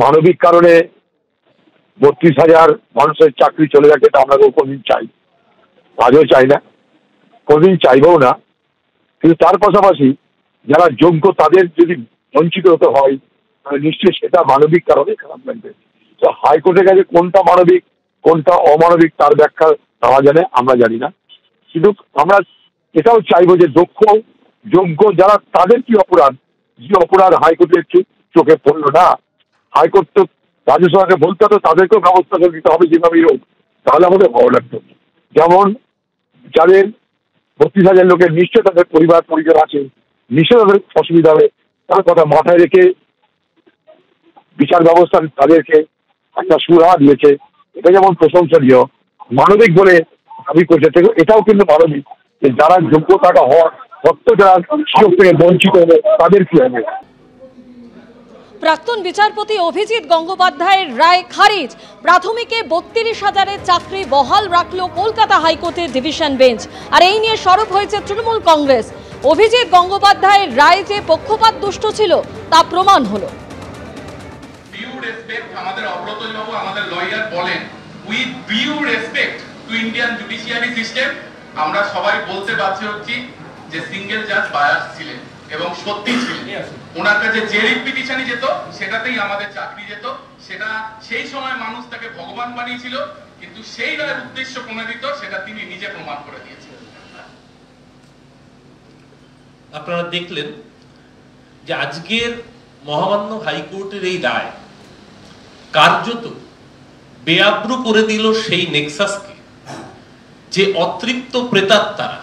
মানবিক কারণে 32,000 মানুষের চাকরি চলে যাচ্ছে, এটা আমরা কোনদিন চাই, আজও চাই না, কোনদিন চাইবও না। কিন্তু তার পাশাপাশি যারা যোগ্য তাদের যদি বঞ্চিত হতে হয় তাহলে নিশ্চয়ই সেটা মানবিক কারণে খারাপ লাগবে। তো হাইকোর্টের কাছে কোনটা মানবিক কোনটা অমানবিক তার ব্যাখ্যা তারা জানে, আমরা জানি না। কিন্তু আমরা এটাও চাইবো যে দক্ষ যোগ্য যারা, তাদের কি অপরাধ, যে অপরাধ হাইকোর্টের চোখে পড়লো না, হাইকোর্ট তো রাজ্য সরকারকে বলতে হতো তাদেরকেও ব্যবস্থা করে দিতে হবে যেভাবেই হোক, তাহলে আমাদের ভালো লাগতো। যেমন যাদের 32,000 লোকের নিশ্চয় তাদের পরিবার পরিজন আছে, নিশ্চয় তাদের অসুবিধা হবে, তার কথা মাথায় রেখে বিচার ব্যবস্থা তাদেরকে একটা সুরাহা দিয়েছে, এটা যেমন প্রশংসনীয়, মানবিক বলে দাবি করছে, এটাও কিন্তু মানবিক যে যারা যোগ্য থাকা হওয়ার সত্ত্বেও যারা সুযোগ থেকে বঞ্চিত হবে তাদের কি হবে। প্রাক্তন বিচারপতি অভিজিৎ গঙ্গোপাধ্যায়ের রায় খারিজ। প্রাথমিকে 32,000-এর চাকরি বহাল রাখলো কলকাতা হাইকোর্টের ডিভিশন বেঞ্চ। আর এই নিয়ে সরব হয়েছে তৃণমূল কংগ্রেস। অভিজিৎ গঙ্গোপাধ্যায়ের রায় যে পক্ষপাত দুষ্ট ছিল তা প্রমাণ হলো। ডিউ রেসপেক্ট, আমাদের অব্রতজ বাবু আমাদের লয়ার বলেন, with due respect to Indian judiciary system, আমরা সবাই বলতে বাধ্য হচ্ছি যে সিঙ্গেল জাজ বায়াস ছিলেন এবং সত্যি ছিলেন। ওনার কাছে যে রিট পিটিশনই যেত সেটাতেই আমাদের চাকরি যেত, সেটা সেই সময় মানুষ তাকে ভগবান বানিয়েছিল, কিন্তু সেই রায়ের উদ্দেশ্য প্রণোদিত সেটা তিনি নিজে প্রমাণ করে দিয়েছেন। আপনারা দেখলেন যে আজকের মহামান্য হাইকোর্টের এই রায় কার্যত বেআব্রু করে দিল সেই নেক্সাসকে, যে অতৃপ্ত প্রেতাত্মারা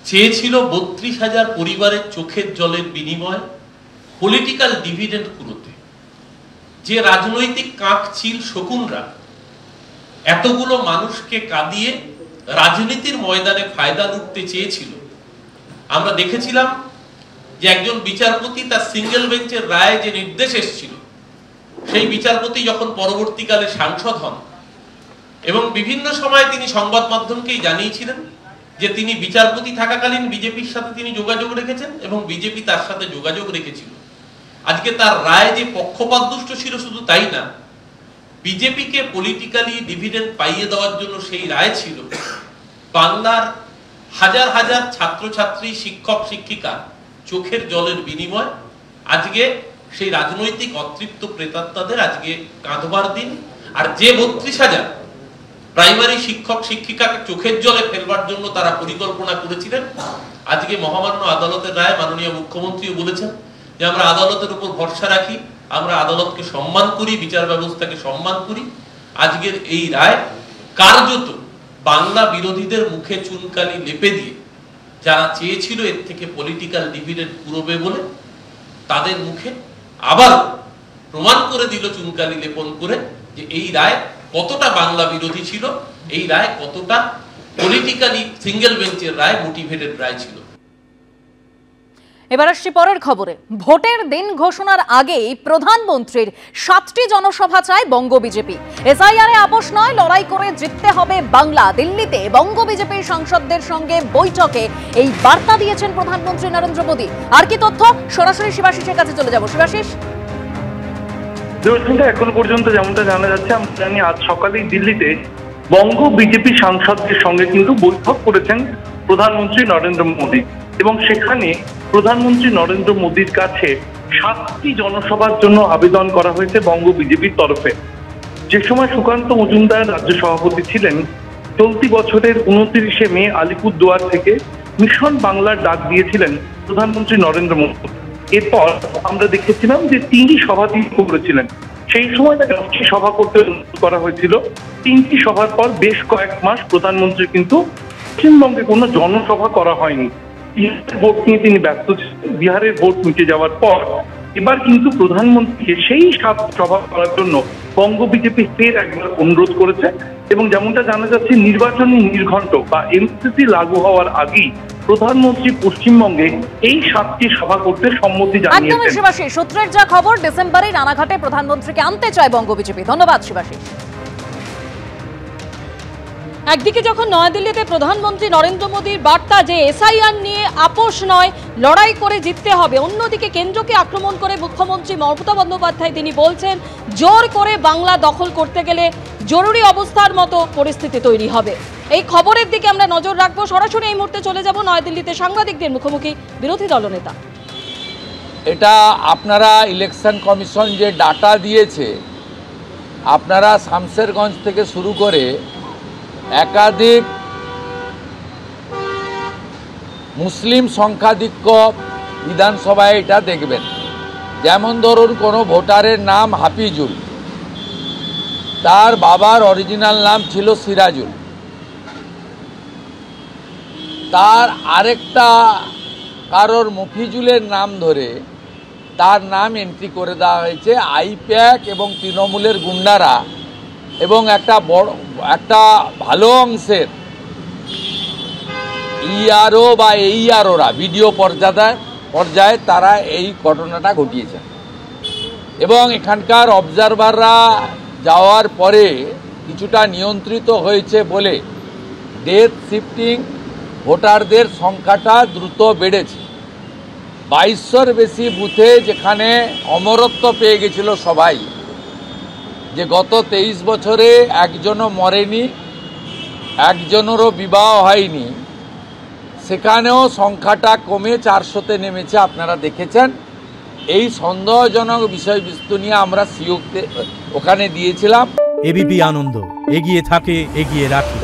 চেয়েছিল 32,000 পরিবারের চোখের জলের বিনিময় পলিটিক্যাল ডিভিডেন্ড কুড়োতে। যে রাজনৈতিক কাকচিল শকুনরা এতগুলো মানুষকে কাঁদিয়ে রাজনীতির ময়দানে ফায়দা লুটতে চেয়েছিল, আমরা দেখেছিলাম যে একজন বিচারপতি তার সিঙ্গেল বেঞ্চের রায়ে যে নির্দেশ এসেছিল, সেই বিচারপতি যখন পরবর্তীকালে সাংসদ হন এবং বিভিন্ন সময় তিনি সংবাদ মাধ্যমকেই জানিয়েছিলেন যে তিনি বিচারপতি থাকাকালীন বিজেপির সাথে তিনি যোগাযোগ রেখেছেন এবং বিজেপি তার সাথে যোগাযোগ রেখেছিল। আজকে তার রায় যে পক্ষপাতদুষ্ট ছিল শুধু তাই না, বিজেপিকে পলিটিক্যালি ডিভিডেন্ড পাইয়ে দেওয়ার জন্য সেই রায় ছিল। বাংলার হাজার হাজার ছাত্রছাত্রী শিক্ষক শিক্ষিকা চোখের জলের বিনিময় আজকে সেই রাজনৈতিক অতৃপ্ত প্রেতাত্মাদের আজকে কাঁদবার দিন। আর যে 32,000 প্রাইমারি শিক্ষক শিক্ষিকাকে চোখের জলে ফেলবার জন্য তারা পরিকল্পনা করেছিলেন, আজকে মহামান্য আদালতের রায় মাননীয় মুখ্যমন্ত্রীও বলেছেন যে আমরা আদালতের উপর ভরসা রাখি, আমরা আদালতকে সম্মান করি, বিচার ব্যবস্থাকে সম্মান করি। আজকের এই রায় কার্যত বাংলা বিরোধীদের মুখে চুনকালি লেপে দিয়ে যারা চেয়েছিল এর থেকে পলিটিক্যাল ডিভিডেন্ড পুরোবে বলে, তাদের মুখে আবার প্রমাণ করে দিল চুনকালি লেপন করে যে এই রায় কতটা বাংলা বিরোধী ছিল, এই রায় কতটা পলিটিক্যালি সিঙ্গেল বেঞ্চের রায়, মোটিভেটেড রায় ছিল। এবার আসছি পরের খবরে। ভোটের দিন ঘোষণার আগেই প্রধানমন্ত্রীর 7টি জনসভা চায় বঙ্গ বিজেপি। এসআইআরে আপোষ নয়, লড়াই করে জিততে হবে বাংলা। দিল্লিতে বঙ্গ বিজেপির সাংসদদের সঙ্গে বৈঠকে এই বার্তা দিয়েছেন প্রধানমন্ত্রী নরেন্দ্র মোদী। আর কি তথ্য, সরাসরি শিবাশিসের কাছে চলে যাব। শিবাশিস, এখনো পর্যন্ত যেমনটা জানা যাচ্ছে, আমরা জানি আজ সকালেই দিল্লিতে বঙ্গ বিজেপি সাংসদদের সঙ্গে কিন্তু বৈঠক করেছেন প্রধানমন্ত্রী নরেন্দ্র মোদী এবং সেখানে প্রধানমন্ত্রী নরেন্দ্র মোদীর কাছে 7টি জনসভার জন্য আবেদন করা হয়েছে বঙ্গ বিজেপির তরফে। যে সময় সুকান্ত মজুমদার রাজ্য সভাপতি ছিলেন, চলতি বছরের 29শে মে আলিপুরদুয়ার থেকে মিশন বাংলার ডাক দিয়েছিলেন প্রধানমন্ত্রী নরেন্দ্র মোদী। এরপর আমরা দেখেছিলাম যে তিনি সভাটি করেছিলেন, সেই সময় তাকে 10টি সভা করতে অনুরোধ করা হয়েছিল। 3টি সভার পর বেশ কয়েক মাস প্রধানমন্ত্রী কিন্তু পশ্চিমবঙ্গে কোনো জনসভা করা হয়নি। বিহারের ভোট নিয়ে তিনি ব্যস্ত ছিলেন। বিহারের ভোট মিটে যাওয়ার পর এবার কিন্তু প্রধানমন্ত্রীকে সেই 7 সভা করার জন্য বঙ্গ বিজেপি ফের একবার অনুরোধ করেছে এবং যেমনটা জানা যাচ্ছে নির্বাচনী নির্ঘণ্ট বা এমসিসি লাগু হওয়ার আগেই প্রধানমন্ত্রী পশ্চিমবঙ্গে এই 7টি সভা করতে সম্মতি জানিয়েছেন। একদম শিবাশিস, সূত্রের যা খবর, ডিসেম্বরে রানাঘাটে প্রধানমন্ত্রীকে আনতে চায় বঙ্গ বিজেপি। ধন্যবাদ শিবাশিস। একদিকে যখন নয়াদিল্লিতে প্রধানমন্ত্রী নরেন্দ্র মোদীর বার্তা যে এসআইআর নিয়ে আপোষ নয়, লড়াই করে জিততে হবে, অন্যদিকে কেন্দ্রকে আক্রমণ করে মুখ্যমন্ত্রী মমতা বন্দ্যোপাধ্যায় তিনি বলছেন জোর করে বাংলা দখল করতে গেলে জরুরি অবস্থার মতো পরিস্থিতি তৈরি হবে। এই খবরের দিকে আমরা নজর রাখবো। সরাসরি এই মুহূর্তে চলে যাব নয়াদিল্লিতে সাংবাদিকদের মুখোমুখি বিরোধী দলনেতা। এটা আপনারা ইলেকশন কমিশন যে ডাটা দিয়েছে, আপনারা শামসেরগঞ্জ থেকে শুরু করে একাধিক মুসলিম সংখ্যাধিক্য বিধানসভায় এটা দেখবেন। যেমন ধরুন কোনো ভোটারের নাম হাফিজুল, তার বাবার অরিজিনাল নাম ছিল সিরাজুল, তার আরেকটা কারোর মফিজুলের নাম ধরে তার নাম এন্ট্রি করে দেওয়া হয়েছে। আইপ্যাক এবং তৃণমূলের গুন্ডারা এবং একটা ভালো অংশের ইআরও বা এইআরওরা ভিডিও পর্যায়ে তারা এই ঘটনাটা ঘটিয়েছে এবং এখানকার অবজারভাররা যাওয়ার পরে কিছুটা নিয়ন্ত্রিত হয়েছে বলে ডেথ শিফটিং, ভোটারদের সংখ্যাটা দ্রুত বেড়েছে। 2200-র বেশি বুথে যেখানে অমরত্ব পেয়ে গেছিল সবাই, যে গত 23 বছরে একজনও মরেনি, একজনেরও বিবাহ হয়নি, সেখানেও সংখ্যাটা কমে 400-তে নেমেছে। আপনারা দেখেছেন। এই সন্দেহজনক বিষয়বস্তু নিয়ে আমরা সিওতে ওখানে দিয়েছিলাম। এবিপি আনন্দ, এগিয়ে থাকে, এগিয়ে রাখে।